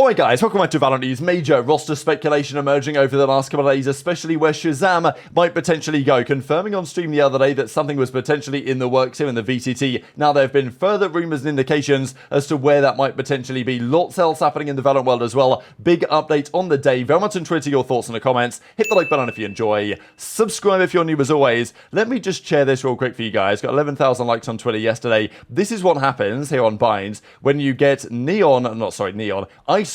Alright guys, welcome back to VALORANT News. Major roster speculation emerging over the last couple of days, especially where ShahZaM might potentially go, confirming on stream the other day that something was potentially in the works here in the VCT. Now there have been further rumours and indications as to where that might potentially be. Lots else happening in the VALORANT world as well. Big update on the day. Very much on Twitter, your thoughts in the comments. Hit the like button if you enjoy. Subscribe if you're new as always. Let me just share this real quick for you guys. Got 11,000 likes on Twitter yesterday. This is what happens here on Binds when you get ISO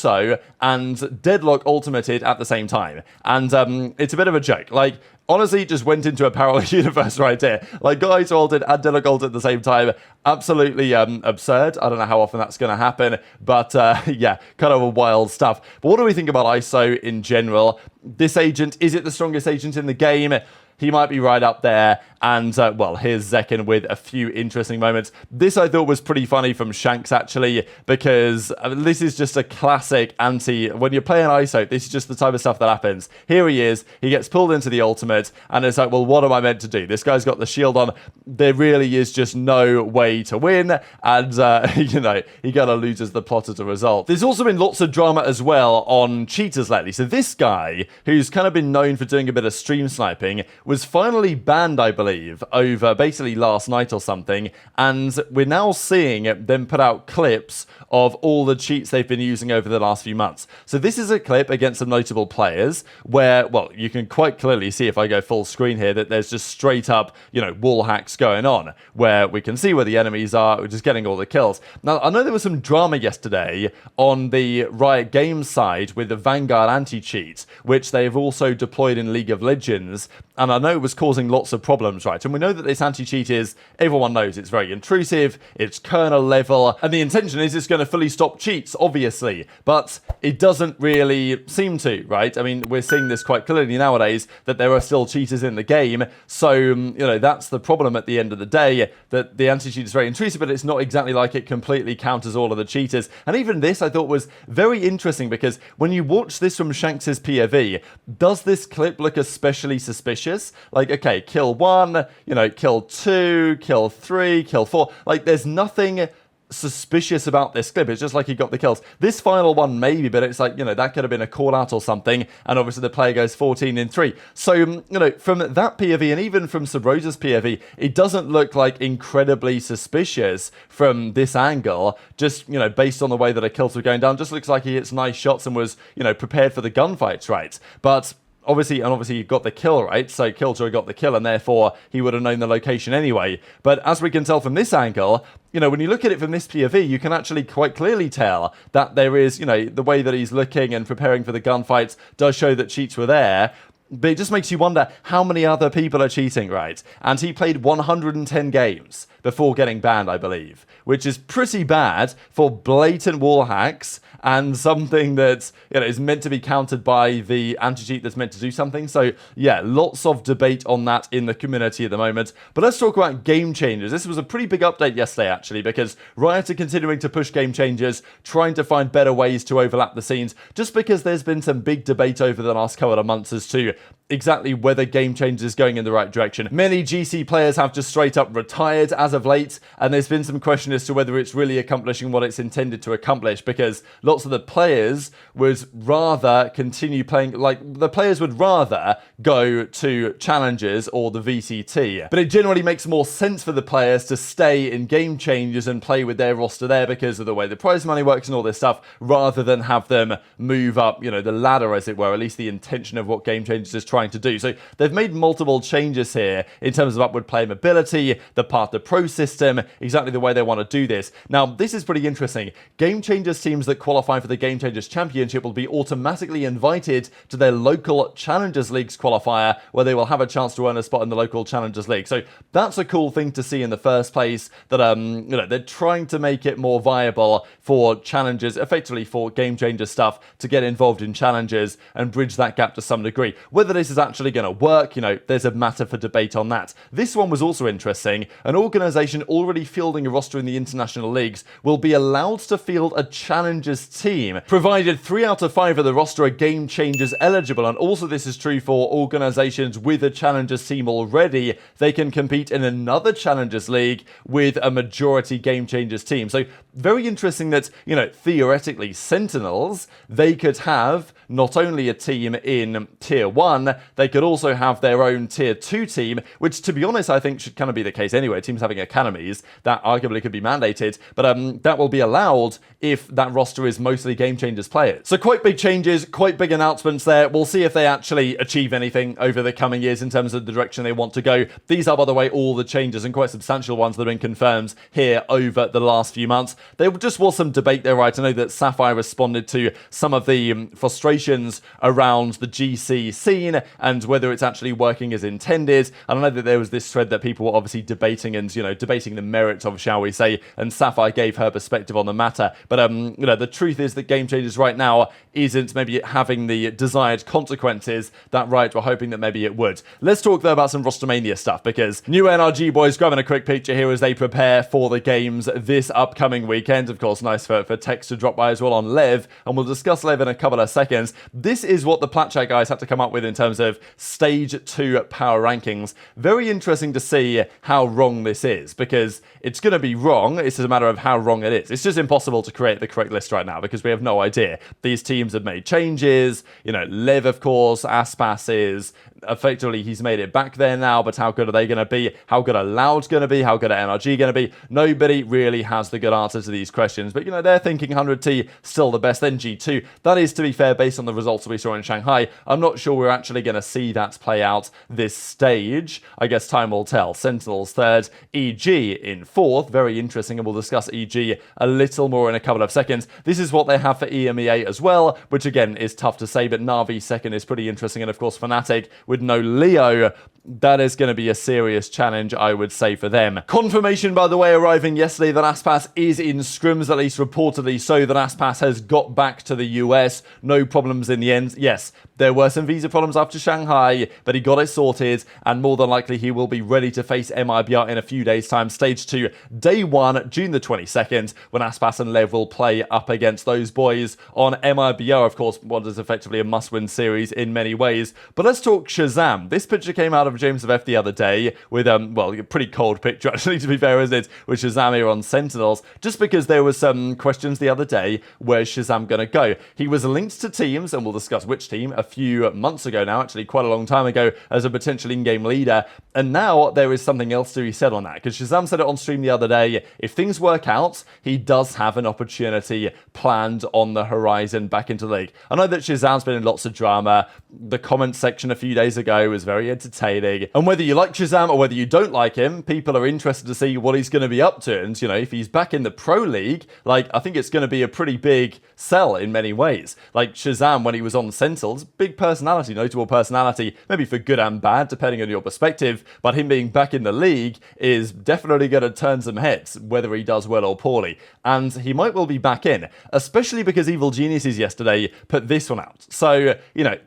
and Deadlock ultimated at the same time. And it's a bit of a joke. Like, honestly, just went into a parallel universe right here. Like, got ISO ulted and Deadlock ulted at the same time. Absolutely absurd. I don't know how often that's going to happen. But yeah, kind of a wild stuff. But what do we think about ISO in general? This agent, is it the strongest agent in the game? He might be right up there. And, well, here's Zekin with a few interesting moments. This I thought was pretty funny from Shanks, actually, because this is just a classic when you're playing ISO, this is just the type of stuff that happens. Here he is. He gets pulled into the ultimate, and it's like, well, what am I meant to do? This guy's got the shield on. There really is just no way to win, and, you know, he kind of loses the plot as a result. There's also been lots of drama as well on cheaters lately. So this guy, who's kind of been known for doing a bit of stream sniping, was finally banned, I believe, over basically last night or something, and we're now seeing them put out clips of all the cheats they've been using over the last few months. So this is a clip against some notable players where, well, you can quite clearly see if I go full screen here that there's just straight up, you know, wall hacks going on where we can see where the enemies are, just getting all the kills. Now, I know there was some drama yesterday on the Riot Games side with the Vanguard anti-cheat, which they've also deployed in League of Legends, and I know it was causing lots of problems, right? And we know that this anti-cheat is, everyone knows it's very intrusive, it's kernel level, and the intention is it's going to fully stop cheats, obviously, but it doesn't really seem to, right? I mean, we're seeing this quite clearly nowadays, that there are still cheaters in the game, so, you know, that's the problem at the end of the day, that the anti-cheat is very intrusive, but it's not exactly like it completely counters all of the cheaters. And even this, I thought, was very interesting, because when you watch this from Shanks's POV, does this clip look especially suspicious? Like, okay, kill 1, you know, kill 2, kill 3, kill 4. Like, there's nothing suspicious about this clip. It's just like he got the kills. This final one maybe, but it's like, you know, that could have been a call out or something, and obviously the player goes 14-3. So, you know, from that POV and even from Subrosa's POV, it doesn't look like incredibly suspicious from this angle, just, you know, based on the way that the kills were going down. Just looks like he hits nice shots and was, you know, prepared for the gunfights, right? But obviously he got the kill, right? So Killjoy got the kill, and therefore he would have known the location anyway. But as we can tell from this angle, you know, when you look at it from this POV, you can actually quite clearly tell that there is, you know, the way that he's looking and preparing for the gunfights does show that cheats were there. But it just makes you wonder how many other people are cheating, right? And he played 110 games before getting banned, I believe, which is pretty bad for blatant wall hacks and something that, you know, is meant to be countered by the anti-cheat that's meant to do something. So, yeah, lots of debate on that in the community at the moment. But let's talk about game changers. This was a pretty big update yesterday, actually, because Riot are continuing to push game changers, trying to find better ways to overlap the scenes, just because there's been some big debate over the last couple of months as to exactly whether game changers is going in the right direction. Many GC players have just straight up retired as of late, and there's been some question as to whether it's really accomplishing what it's intended to accomplish, because lots of the players would rather continue playing, like, the players would rather go to challenges or the VCT. But it generally makes more sense for the players to stay in game changers and play with their roster there because of the way the prize money works and all this stuff, rather than have them move up, you know, the ladder, as it were, at least the intention of what game changers is trying to do. So they've made multiple changes here in terms of upward play mobility, the Path to Pro system, exactly the way they want to do this. Now, this is pretty interesting. Game Changers teams that qualify for the Game Changers Championship will be automatically invited to their local Challengers Leagues qualifier, where they will have a chance to earn a spot in the local Challengers League. So that's a cool thing to see in the first place, that, you know, they're trying to make it more viable for challengers, effectively for Game Changer stuff, to get involved in challenges and bridge that gap to some degree. Whether this is actually going to work, there's a matter for debate on that. This one was also interesting. An organization already fielding a roster in the international leagues will be allowed to field a challengers team, provided 3 out of 5 of the roster are game changers eligible. And also this is true for organizations with a challengers team already. They can compete in another challengers league with a majority game changers team. So very interesting that, theoretically Sentinels, they could have not only a team in Tier 1, they could also have their own Tier 2 team, which to be honest I think should kind of be the case anyway. Teams having academies, that arguably could be mandated, but that will be allowed if that roster is mostly game changers players. So quite big changes, quite big announcements there. We'll see if they actually achieve anything over the coming years in terms of the direction they want to go. These are, by the way, all the changes and quite substantial ones that have been confirmed here over the last few months. There just was some debate there, right? I know that Sapphire responded to some of the frustrations around the GC scene and whether it's actually working as intended. And I know that there was this thread that people were obviously debating and, debating the merits of, shall we say, and Sapphire gave her perspective on the matter. But, the truth is that Game Changers right now isn't maybe having the desired consequences that Riot were hoping that maybe it would. Let's talk though about some Rostermania stuff, because new NRG boys grabbing a quick picture here as they prepare for the games this upcoming weekend. Of course, nice for text to drop by as well on Lev, and we'll discuss Lev in a couple of seconds. This is what the Platchat guys had to come up with in terms of Stage 2 power rankings. Very interesting to see how wrong this is, because it's going to be wrong. It's just a matter of how wrong it is. It's just impossible to create the correct list right now because we have no idea. These teams have made changes. Lev, of course, Aspas is effectively, he's made it back there now, but how good are they going to be? How good are Loud's going to be? How good are NRG going to be? Nobody really has the good answer to these questions, but they're thinking 100T still the best, then G2. That is, to be fair, based on the results that we saw in Shanghai. I'm not sure we're actually going to see that play out this stage. I guess time will tell. Sentinels third, EG in fourth. Very interesting, and we'll discuss EG a little more in a couple of seconds. This is what they have for EMEA as well, which again is tough to say, but Na'Vi second is pretty interesting, and of course Fnatic with no Leo. That is going to be a serious challenge, I would say, for them. Confirmation, by the way, arriving yesterday that Aspas is in scrims, at least reportedly so, that Aspas has got back to the US. No problems in the end. Yes, there were some visa problems after Shanghai, but he got it sorted, and more than likely he will be ready to face MIBR in a few days' time. Stage 2, day 1, June the 22nd, when Aspas and Lev will play up against those boys on MIBR, of course, what is effectively a must-win series in many ways. But let's talk ShahZaM. This picture came out of James of F the other day with, a pretty cold picture, actually, to be fair, isn't it? With ShahZaM here on Sentinels, just because there was some questions the other day, where's ShahZaM going to go? He was linked to teams, and we'll discuss which team, a few months ago now, actually quite a long time ago, as a potential in-game leader, and now there is something else to be said on that, because ShahZaM said it on stream the other day, if things work out, he does have an opportunity planned on the horizon back into the league. I know that ShahZaM's been in lots of drama. The comment section a few days ago was very entertaining. And whether you like ShahZaM or whether you don't like him, people are interested to see what he's going to be up to. And, if he's back in the Pro League, I think it's going to be a pretty big sell in many ways. ShahZaM, when he was on Sentinels, big personality, notable personality, maybe for good and bad, depending on your perspective. But him being back in the league is definitely going to turn some heads, whether he does well or poorly. And he might well be back in, especially because Evil Geniuses yesterday put this one out. So,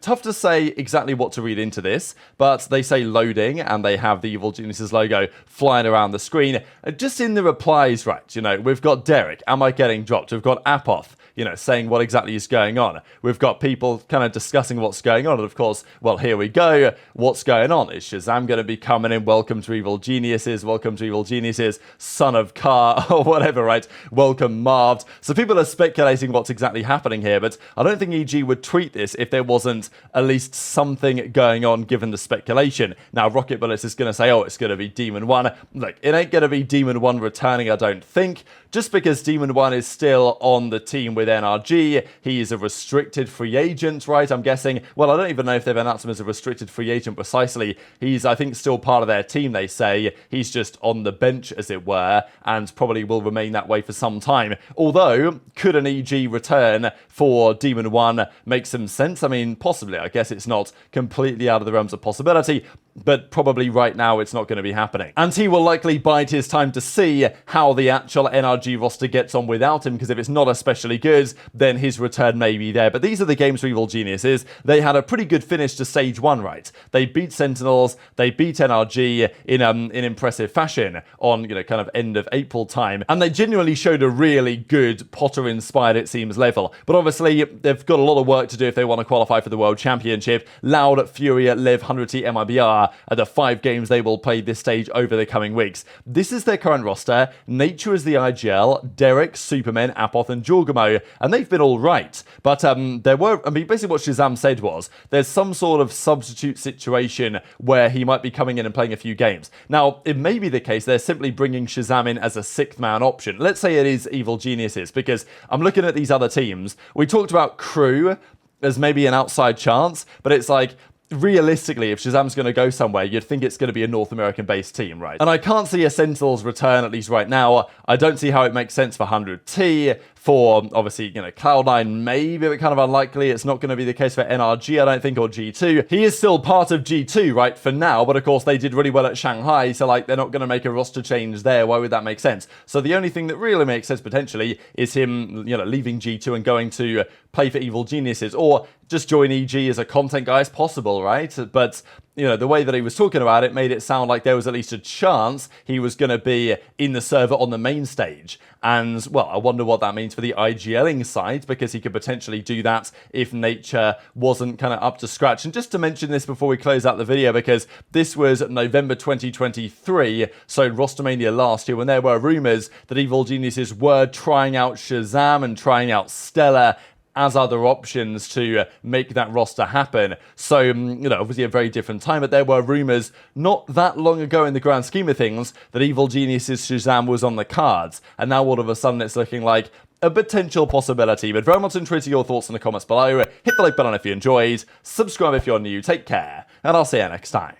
tough to say exactly what to read into this, but they say loading, and they have the Evil Geniuses logo flying around the screen. Just in the replies, right, we've got Derek, am I getting dropped? We've got Apoth, saying what exactly is going on. We've got people kind of discussing what's going on, and of course, well, here we go. What's going on? Is ShahZaM going to be coming in? Welcome to Evil Geniuses, welcome to Evil Geniuses, son of Car, or whatever, right? Welcome Marved. So people are speculating what's exactly happening here, but I don't think EG would tweet this if there wasn't at least something going on, given the speculation. Now, Rocket Bullets is going to say, oh, it's going to be Demon 1. Look, it ain't going to be Demon 1 returning, I don't think. Just because Demon 1 is still on the team with NRG, he is a restricted free agent, right? I'm guessing. Well, I don't even know if they've announced him as a restricted free agent precisely. He's, I think, still part of their team, they say. He's just on the bench, as it were, and probably will remain that way for some time. Although, could an EG return for Demon 1 make some sense? I mean, possibly. I guess it's not completely out of the realms of possibility, but probably right now it's not going to be happening. And he will likely bide his time to see how the actual NRG roster gets on without him, because if it's not especially good, good, then his return may be there. But these are the games for Evil Geniuses. They had a pretty good finish to Stage 1, right? They beat Sentinels, they beat NRG in impressive fashion on, kind of end of April time, and they genuinely showed a really good Potter-inspired, it seems, level. But obviously, they've got a lot of work to do if they want to qualify for the World Championship. Loud, Furia, Liv, 100T, MIBR are the 5 games they will play this stage over the coming weeks. This is their current roster. Nature is the IGL, Derek, Superman, Apoth, and Jorgamo, and they've been all right. But basically what ShahZaM said was, there's some sort of substitute situation where he might be coming in and playing a few games. Now, it may be the case they're simply bringing ShahZaM in as a 6th man option. Let's say it is Evil Geniuses, because I'm looking at these other teams. We talked about Crew as maybe an outside chance, but it's like, realistically, if ShahZaM's going to go somewhere, you'd think it's going to be a North American-based team, right? And I can't see a Sentinels return, at least right now. I don't see how it makes sense for 100T. For, obviously, Cloud9 maybe, but kind of unlikely. It's not going to be the case for NRG, I don't think, or G2. He is still part of G2, right, for now, but of course they did really well at Shanghai, so they're not going to make a roster change there. Why would that make sense? So the only thing that really makes sense potentially is him, leaving G2 and going to play for Evil Geniuses, or just join EG as a content guy as possible, right? But the way that he was talking about it made it sound like there was at least a chance he was going to be in the server on the main stage. And, well, I wonder what that means for the IGLing side, because he could potentially do that if Nature wasn't kind of up to scratch. And just to mention this before we close out the video, because this was November 2023, so Rostermania last year, when there were rumors that Evil Geniuses were trying out ShahZaM and trying out Stellar as other options to make that roster happen. So, obviously a very different time, but there were rumors not that long ago in the grand scheme of things that Evil Geniuses ShahZaM was on the cards. And now all of a sudden it's looking like a potential possibility. But very much intrigued to your thoughts in the comments below. Hit the like button if you enjoyed, subscribe if you're new, take care, and I'll see you next time.